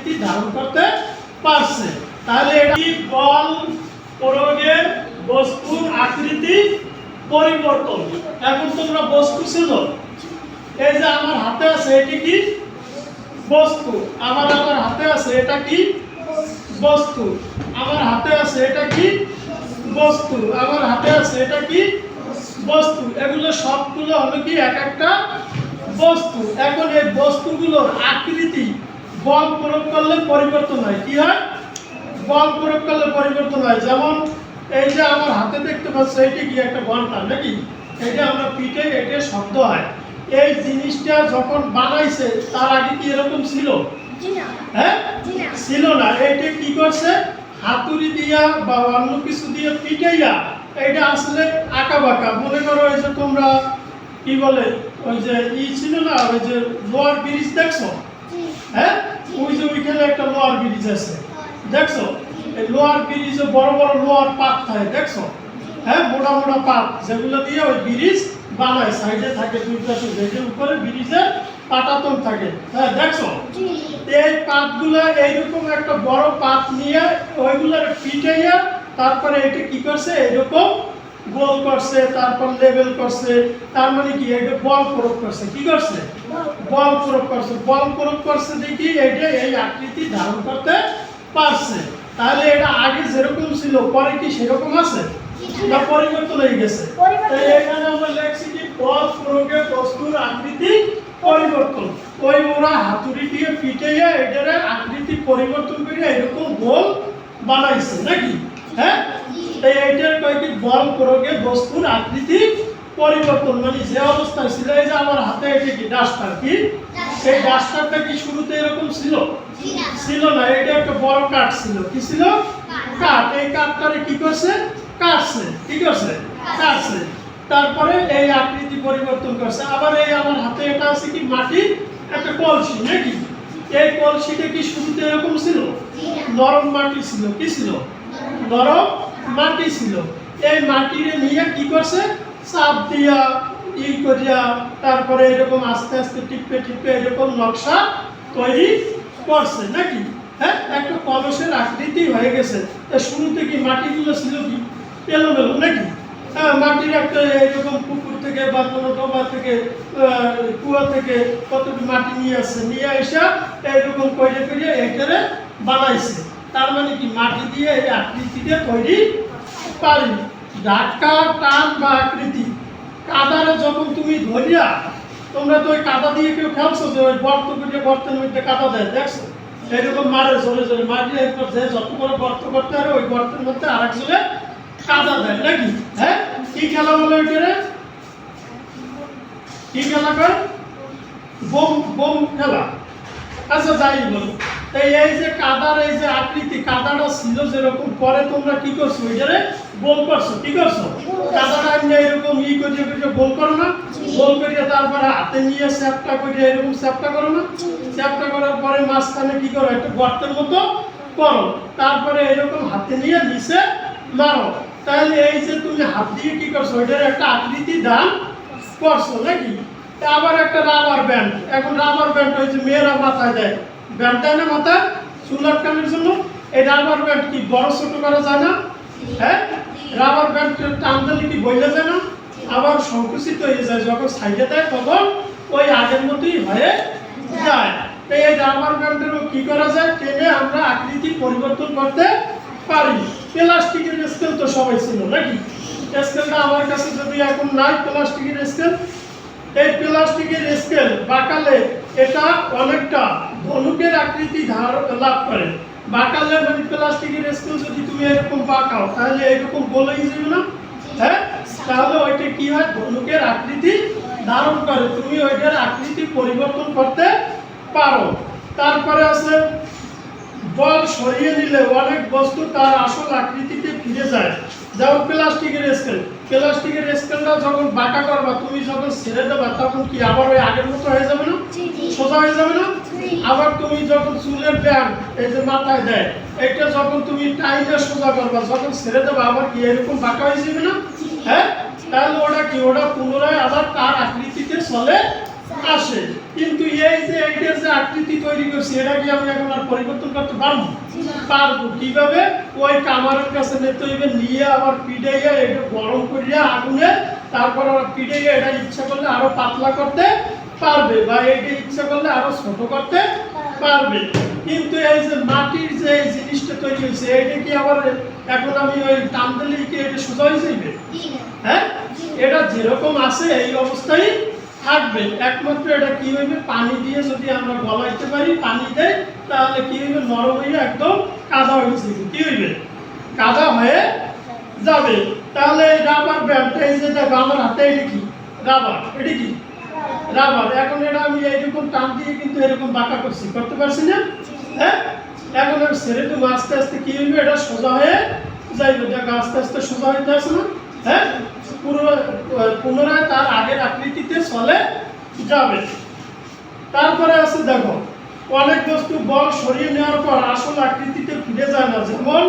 আকৃতি ধারণ করতে পারছে। তাহলে এটা বল প্রয়োগের বস্তুর আকৃতি পরিবর্তন। এখন তোমরা বস্তু ছিল, এই যে আমার হাতে আছে এটি কি বস্তু, আমার হাতে আছে এটা কি বস্তু, আমার হাতে আছে এটা কি বস্তু, আমার হাতে আছে এটা কি বস্তু। এগুলো সবগুলো হলো কি এক একটা বস্তু। এখন এই বস্তুগুলোর আকৃতি বল প্রয়োগ করলে পরিবর্তন হয়। কি হয়? বল প্রয়োগ করলে পরিবর্তন হয়। যেমন এই যে আমার হাতে দেখতে পাচ্ছ এটা কি একটা ঘন্টা নাকি, এটা আমরা পিঠে এটা শব্দ হয়। এই জিনিসটা যখন বানাইছে তার আগে কি এরকম ছিল? হ্যাঁ, ছিল না। এইটা কি করছে? হাতুড়ি দিয়া বা অন্য কিছু দিয়ে পিটাইয়া এটা আসলে আঁকা বাঁকা। মনে করো এই যে তোমরা কি বলে ওই যে ছিল না, ওই যে লোহার ব্রিজ দেখছো? হ্যাঁ, ওই যে ওইখানে একটা লোহার ব্রিজ আছে দেখছো? এই লোহার ব্রিজে বড় বড় লোহার পাত থাকে দেখছো? হ্যাঁ, মোটা মোটা পাত, যেগুলো দিয়ে ওই ব্রিজ বানায়। সাইডে থাকে দুই পাশে, যেটার উপরে ব্রিজের পাটাতন থাকে। হ্যাঁ, দেখছো? এই পাতগুলো এইরকম একটা বড় পাত নিয়ে ওইগুলোর পিটাইয়া তারপরে এটা কি করছে এরকম গোল করছে, তারপর লেভেল করছে। তার মানে কি? এটা বল প্রয়োগ করছে। কি করছে? বল প্রয়োগ করছে। বল প্রয়োগ করছে দেখি এটা এই আকৃতি ধারণ করতে পারছে। তাহলে এটা আগে যেরকম ছিল পরে কি সেরকম আছে না পরিবর্তন হয়ে গেছে? তাই এখানে আমরা লিখছি কি বল প্রয়োগে বস্তুর আকৃতি পরিবর্তন। ওই ওরা হাতুড়ি দিয়ে পিটাইয়া এটার আকৃতি পরিবর্তন করে এরকম গোল বানাইছে নাকি? হ্যাঁ, তাই এইটার কয়েকটি বল প্রয়োগে বস্তুর আকৃতি পরিবর্তন। মানে যে অবস্থায় ছিল, এই যে আমার হাতে এটা কি ডাস্টার, কি সেই ডাস্টারটা কি শুরুতে এরকম ছিল? ছিল না। এটা একটা বড় কাঠ ছিল। কি ছিল? কাঠ। এই কাঠটারে কি করছে? কাটছে। কি করছে? কাটছে। তারপরে এই আকৃতি পরিবর্তন করছে। আবার এই আমার হাতে এটা আছে কি মাটির একটা কলসি নাকি? এই কলসিটা কি শুরুতে এরকম ছিল? নরম মাটি ছিল। কি ছিল? নরম মাটি ছিল। এই মাটিরে নিয়ে কি করছে? চাপ দিয়া ই করিয়া তারপরে এরকম আস্তে আস্তে টিপে টিপে এরকম নকশা তৈরি করছে নাকি? হ্যাঁ, একটা কলসের আকৃতি হয়ে গেছে। শুরুতে কি মাটিগুলো ছিল কি এলোমেলো নাকি? হ্যাঁ, মাটির একটা এরকম পুকুর থেকে বা কোনো ডোবা থেকে কুয়া থেকে কতটুকু মাটি নিয়ে আসছে, নিয়ে এসে এইরকম করে করে এটারে বানাইছে। তার মানে কি মাটি দিয়ে এই আকৃতিতে তৈরি পারি। ধাক্কা টান বা আকৃতি কাদারে যখন তুমি ধরিয়া, তোমরা তো ওই কাদা দিয়ে কেউ খেলছো যে ওই গর্ত করে গর্তের মধ্যে কাদা দেয় দেখছো? এইরকম মারে জোরে জোরে মাটি একবার যে যত বড় গর্ত করতে পারে ওই গর্তের মধ্যে আরেক জোরে কাদা দেয় নাকি? হ্যাঁ, কি খেলা বলে ওইটারে? কি খেলা কয়? বোম বোম খেলা। আচ্ছা, যাই বলো। তাই এই যে কাদার এই যে আকৃতি, কাদাটা ছিল যেরকম, পরে তোমরা কি করছো? ওইটারে গোল করছো। কি করছো? কাদাটা এমনি এরকম ই করিয়ে করিয়ে গোল করো না? গোল করিয়ে তারপরে হাতে নিয়ে চ্যাপটা করিয়ে এরকম চ্যাপটা করো না? চ্যাপটা করার পরে মাঝখানে কি করো? একটা গর্তের মতো করো। তারপরে এরকম হাতে নিয়ে নিচে মারো। তাহলে এই যে তুমি হাত দিয়ে কি করছো? ওইটার একটা আকৃতি দান করছো নাকি? আবার একটা রাবার ব্যান্ড। এখন রাবার ব্যান্ড হয়েছে মেয়েরা মাথায় দেয়, ব্যান্ড দেয় না মাথায় চুল আটকানোর জন্য। এই রাবার ব্যান্ড কি বড় ছোট করা যায় না? হ্যাঁ, রাবার ব্যান্ড টান দিলে কি বইলে যায় না? আবার সংকুচিত হয়ে যায়। যখন সাইডে দেয় তখন ওই আগের মতোই হয়ে যায়। তাই এই রাবার ব্যান্ডেরও কি করা যায়? টেনে আমরা আকৃতি পরিবর্তন করতে পারি। প্লাস্টিকের স্কেল তো সবাই ছিল নাকি? স্কেলটা আমার কাছে যদি এখন নাই প্লাস্টিকের স্কেল, এই প্লাস্টিকের স্কেল বাঁকালে এটা অনেকটা ধনুকের আকৃতি লাভ করে। বাঁকালে মানে প্লাস্টিকের স্কেল যদি তুমি এরকম বাঁকাও তাহলে এরকম বলেই যাবে না? হ্যাঁ, তাহলে ওইটা কি হয়? ধনুকের আকৃতি ধারণ করে। তুমি ওইটার আকৃতি পরিবর্তন করতে পারো। তারপরে আছে বল সরিয়ে নিলে অনেক বস্তু তার আসল আকৃতিতে ফিরে যায়। যেমন প্লাস্টিকের স্কেল। প্লাস্টিকের স্কেলটা যখন বাঁকা করবা, তুমি যখন ছেড়ে দেবা তখন কি আবার ওই আগের মতো হয়ে যাবে না? সোজা হয়ে যাবে না? আবার তুমি যখন চুলের ব্যান্ড এই যে মাথায় দেয়, এটা যখন তুমি টাইমে সোজা করবা, যখন ছেড়ে দেবা আবার কি এরকম বাঁকা হয়ে যাবে না? হ্যাঁ, তাহলে ওটা কি? ওটা পুনরায় আবার তার আকৃতিতে চলে আসে। কিন্তু এই যে এইটার যে আকৃতি তৈরি করছি এটা কি আমি এখন আর পরিবর্তন করতে পারবো? পারবো। কিভাবে? ওই কামারের কাছে নিতে হইবে, নিয়ে আবার পিটাইয়া এটা গরম করিয়া আগুনে, তারপর আবার পিটাইয়া এটা ইচ্ছা করলে আরো পাতলা করতে পারবে, বা এটা ইচ্ছা করলে আরো ছোট করতে পারবে। কিন্তু এই যে মাটির যে এই জিনিসটা তৈরি হয়েছে এটা কি আবার এখন আমি ওই টান দিলে কি এটা সোজা হয়ে যাবে? হ্যাঁ, এটা যেরকম আছে এই অবস্থায় থাকবে। একমাত্র এটা কি হইবে, পানি দিয়ে যদি আমরা গলাইতে পারি, পানি দেয়, তাহলে কি হইবে, নরম হয়ে একদম কাদা হয়ে যাবে। কি হইবে? কাদা হয়ে যাবে। তাহলে এই রাবার ব্যান্ড, এই যে দেখো আমার হাতে এটা কি রাবার, এটা কি রাবার। এখন এটা আমি এইরকম টান দিয়ে কিন্তু এরকম বাঁকা করছি, করতে পারছি না? হ্যাঁ, এখন আমি ছেড়ে দেবো, আস্তে আস্তে কি হইবে, এটা সোজা হয়ে যাইবে। দেখো আস্তে আস্তে সোজা হইতে আসে না? হ্যাঁ, পুনরায় তার আগের আকৃতিতে চলে যাবে। তারপরে আছে দেখো অনেক বস্তু বল সরিয়ে নেওয়ার পর আসল আকৃতিতে ফিরে যায় না, যেমন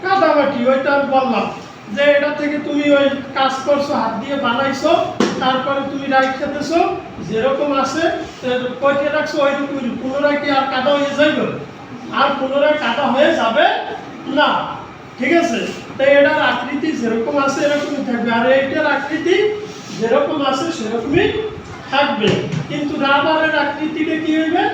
কাদামাটি। ওইটা আমি বললাম যে এটা থেকে তুমি ওই কাজ করছো, হাত দিয়ে বানাইছো, তারপরে তুমি রাইখে দিছো যেরকম আছে কইতে রাখছো ওইরকম, পুনরায় কি আর কাদা হয়ে যাইবে? আর পুনরায় কাদা হয়ে যাবে না। ঠিক আছে? তাই এটার আকৃতি যেরকম আছে এরকমই থাকবে, আর এইটার আকৃতি যেরকম আছে সেরকমই থাকবে। কিন্তু রাবারের আকৃতিটা কি হইবে,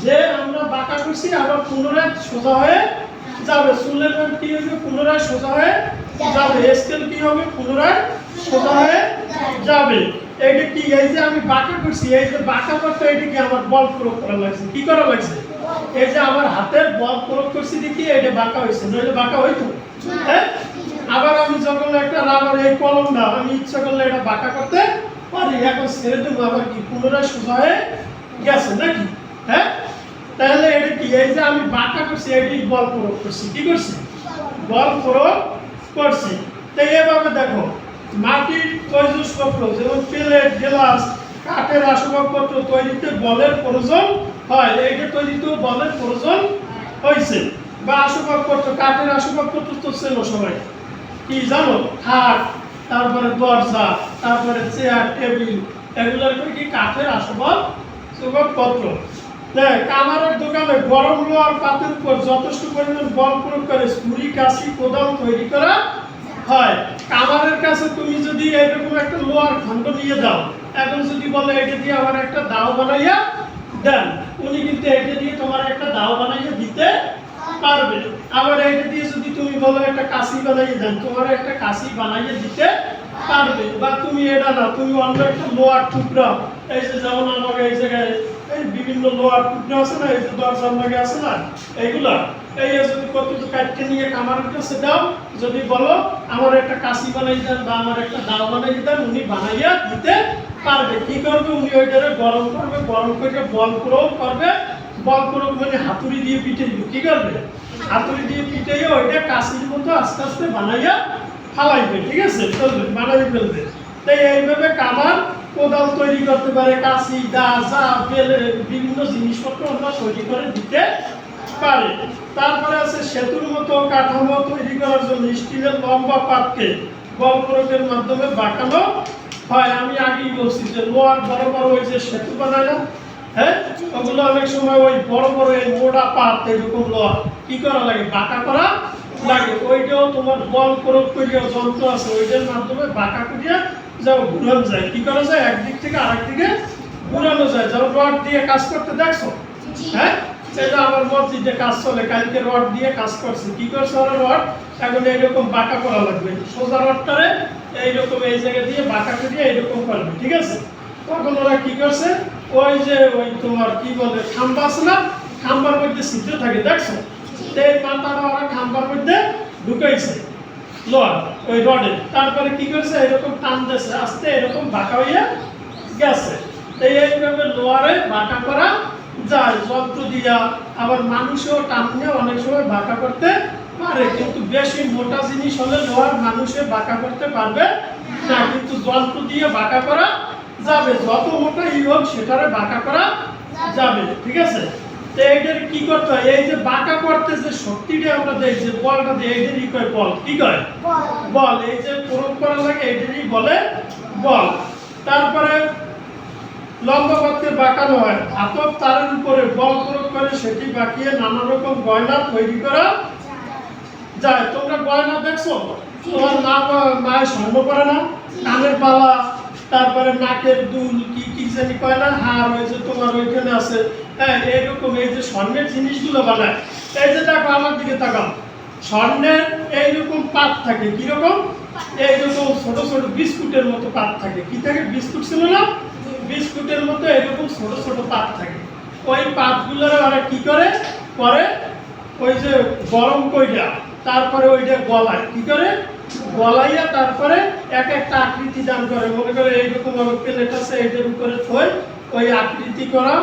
যে আমরা বাঁকা করছি আবার পুনরায় সোজা হয়ে যাবে। চুলের রং কি হবে, পুনরায় সোজা হয়ে যাবে। স্কেল কি হবে, পুনরায় সোজা হয়ে যাবে। এইটা কি, এই যে আমি বাঁকা করছি, এই যে বাঁকা করতে এটা কি আমার বল প্রয়োগ করা লাগছে? কি করা লাগছে? এই যে আমার হাতের বল প্রয়োগ করছি দেখি এটা বাঁকা হয়েছে, নইলে বাঁকা হইতো? হ্যাঁ, আবার আমি যখন একটা রাবার এই কলমটা আমি ইচ্ছা করলে এটা বাঁকা করতে পারি, এখন ছেড়ে দেবো, আবার কি পুনরায় সোজা হয়ে গেছে নাকি? হ্যাঁ, তাহলে এটা কি, এই যে আমি বাঁকা করছি এটাই বল প্রয়োগ করছি। কি করছি? বল প্রয়োগ করছি। তাই এভাবে দেখো মাটির তৈজসপত্র যেমন প্লেট, গ্লাস, কাঠের আসবাবপত্র তৈরিতে বলের প্রয়োজন হয়। এইটা তৈরিতেও বলের প্রয়োজন হয়েছে। বা আসবাবপত্র, কাঠের আসবাবপত্র তো ছিল সবাই, কি জানো? খাট, তারপরে দরজা, তারপরে চেয়ার, টেবিল, এগুলোর কি কাঠের আসবাবপত্র। কামারের দোকানে গরম লোহার পাতের উপর যথেষ্ট পরিমাণ বল প্রয়োগ করে ছুরি, কাঁচি, কোদাল তৈরি করা হয়। কামারের কাছে তুমি যদি এরকম একটা লোহার খণ্ড নিয়ে দাও, এখন যদি বলে এটা দিয়ে আমার একটা দাও বানাইয়া দেন, উনি কিন্তু এটা দিয়ে তোমার একটা দাও বানাইয়া দিতে পারবে। আবার এটা দিয়ে যদি তুমি বলো একটা কাঁচি বানাইয়ে দেন, তোমার একটা কাঁচি বানাইয়ে দিতে পারবে। বা তুমি এটা না, তুমি অন্য একটা লোহার টুকরা, এই যে যেমন আমাকে এই জায়গায় এই বিভিন্ন লোহার টুকরা আছে না, এই যে দরজার লাগে আছে না, এইগুলা এই যদি কতটুকু কাটতে নিয়ে কামারের কাছে দাও, যদি বলো আমার একটা কাঁচি বানাই দেন বা আমার একটা দাও বানাই দেন, উনি বানাইয়া দিতে পারবে। কি করবে, উনি ওইটারে গরম করবে, গরম করে বল প্রয়োগ করবে। বল প্রয়োগ মানে হাতুড়ি দিয়ে পিটাইবে। কি করবে? হাতুড়ি দিয়ে পিটাইয়া ওইটা কাঁচির মতো আস্তে আস্তে বানাইয়া ফালাইবে। ঠিক আছে, চলবে, বানাই ফেলবে। তাই এইভাবে কামার কোদাল তৈরি করতে পারে, কাঁচি, দা, যা বেলে বিভিন্ন জিনিসপত্র আমরা তৈরি করে দিতে পারে। তারপরে আছে সেতুর মতো কাঠামো তৈরি করার জন্য স্টিলের লম্বা পাতকে বল প্রয়োগের মাধ্যমে বাঁকানো হয়। আমি আগেই বলছি যে লোহার বড় বড় ওই যে সেতু বানায় না, হ্যাঁ, ওগুলো অনেক সময় ওই বড় বড় এই মোটা পাত এরকম লোহা কি করা লাগে, বাঁকা করা লাগে। ওইটাও তোমার বল প্রয়োগ করিয়া যন্ত্র আছে, ওইটার মাধ্যমে বাঁকা করিয়া যাও ঘুরানো যায়। কি করা যায়, একদিক থেকে আরেক দিকে ঘুরানো যায়। যেমন রড দিয়ে কাজ করতে দেখছো? হ্যাঁ, সেটা আমার মসজিদে কাজ চলে, কালকে রড দিয়ে কাজ করছে। কি করছে ওরা, রড এখন এইরকম বাঁকা করা লাগবে, সোজা রডটারে এইরকম এই জায়গা দিয়ে বাঁকা করিয়ে এইরকম করবে। ঠিক আছে, তখন ওরা কি করছে, ওই যে ওই তোমার কি বলে খাম্বা আছে না, খাম্বার মধ্যে ছিদ্র থাকে দেখছো, এই মাথাটা ওরা খাম্বার মধ্যে ঢুকাইছে লোহার ওই রডে। তারপরে কি করছে, এরকম টান দিয়েছে, আস্তে এরকম বাঁকা হইয়া গেছে। এইভাবে লোহারে বাঁকা করা যায় যন্ত্র দিয়া। আবার মানুষও টানিয়ে অনেক সময় বাঁকা করতে পারে, কিন্তু বেশি মোটা জিনিস হলে লোহার মানুষে বাঁকা করতে পারবে না, কিন্তু যন্ত্র দিয়ে বাঁকা করা যাবে। যত মোটা ই হোক সেটারে বাঁকা করা যাবে। ঠিক আছে, তো এইটার কি করতে হয়, এই যে বাঁকা করতে যে শক্তিটা আমরা দেই, যে বলটা দিই, এইটারই কয় বল। কি কয়? বল। এই যে প্রয়োগ করা লাগে এটারই বলে বল। তারপরে লম্বা পথকে বাঁকানো হয়, ধাতব তারের উপরে বল প্রয়োগ করে সেটি বাঁকিয়ে নানা রকম গয়না তৈরি করা যায়। তোমরা গয়না দেখছো? তোমার মা মায়ের স্বর্ণ করে না, কানের বালা, তারপরে নাকের দুল, কি কি জানি কয় না, হার, ওই যে তোমার ওইখানে আছে, হ্যাঁ, এইরকম এই যে স্বর্ণের জিনিসগুলো বানায়। এই যে দেখো আমার দিকে তাকাও, স্বর্ণের এইরকম পাত থাকে, কিরকম? এইরকম ছোট ছোট বিস্কুটের মতো পাত থাকে। কি থাকে? বিস্কুট ছিল না? বিস্কুটের মতো এরকম ছোট ছোট পাত থাকে। ওই পাতগুলোর ওরা কি করে করে ওই যে গরম কইরা তারপরে ওইটা গলায়, কি করে গলাইয়া তারপরে এক একটা আকৃতি দান করে। মনে করে এইরকম প্লেট আছে, এইটার উপরে থই ওই আকৃতি করা,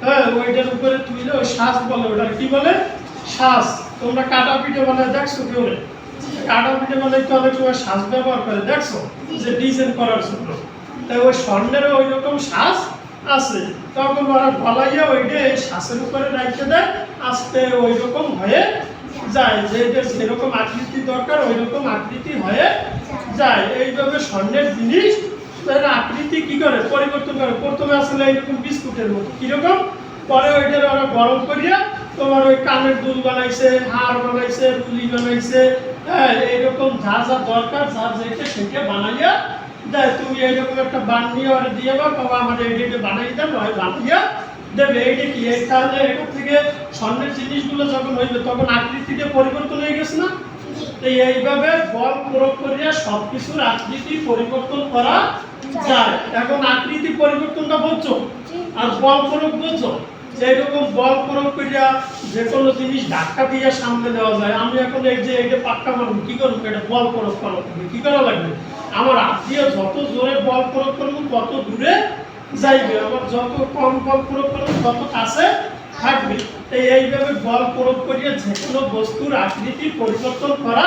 হ্যাঁ, ওইটার উপরে তুইলে ওই শ্বাস বলে, ওটা কি বলে? শ্বাস। তোমরা কাটা পিঠে বানায় দেখছো কেউ? কাটা পিঠে বানাই তো অনেক সময় শ্বাস ব্যবহার করে, দেখছো? যে ডিজাইন করার জন্য। তাই ওই স্বর্ণেরও ওই রকম শ্বাস আছে, তখন ওরা গলাইয়া ওইটা এই শ্বাসের উপরে রাখতে দেয়, আস্তে ওই রকম হয়ে যায়, যেটা যেরকম আকৃতি দরকার ওই রকম আকৃতি হয়ে যায়। এইভাবে স্বর্ণের জিনিস আকৃতি কি করে পরিবর্তন করে। প্রথমে আসলে এইরকম বিস্কুটের মতো, কিরকম, পরে ওইটার ওরা গরম করিয়া তোমার ওই কানের দুল বানাইছে, হার বানাইছে, রুলি বানাইছে, হ্যাঁ, এইরকম যা যা দরকার, যা যেটা সেটা বানাইয়া দেয়। তুমি এইরকম একটা বান নিয়ে ওরা দিয়ে বাবা আমার এইটা বানাই দেন, হয় বানিয়া দেবে। এইটা কি? এই তাহলে এটা থেকে স্বর্ণের জিনিসগুলো যখন হইবে তখন আকৃতিতে পরিবর্তন হয়ে গেছে না? তো এইভাবে বল প্রয়োগ করিয়া সবকিছুর আকৃতি পরিবর্তন করা যায়। এখন আকৃতি পরিবর্তনটা বুঝছো, আর বল প্রয়োগ বুঝছো? এইরকম বল প্রয়োগ করিয়া যে কোনো জিনিস ধাক্কা দিয়ে সামনে দেওয়া যায়। আমি এখন এই যে এইটা পাক্কা মারব, কি করবো? এটা বল প্রয়োগ করা লাগবে। কি করা লাগবে? আমার হাত দিয়ে যত জোরে বল প্রয়োগ করবো তত দূরে যাইবে, আবার যত কম বল প্রয়োগ করবো তত কাছে থাকবে। এইভাবে বল প্রয়োগ করিয়া যে কোনো বস্তুর আকৃতি পরিবর্তন করা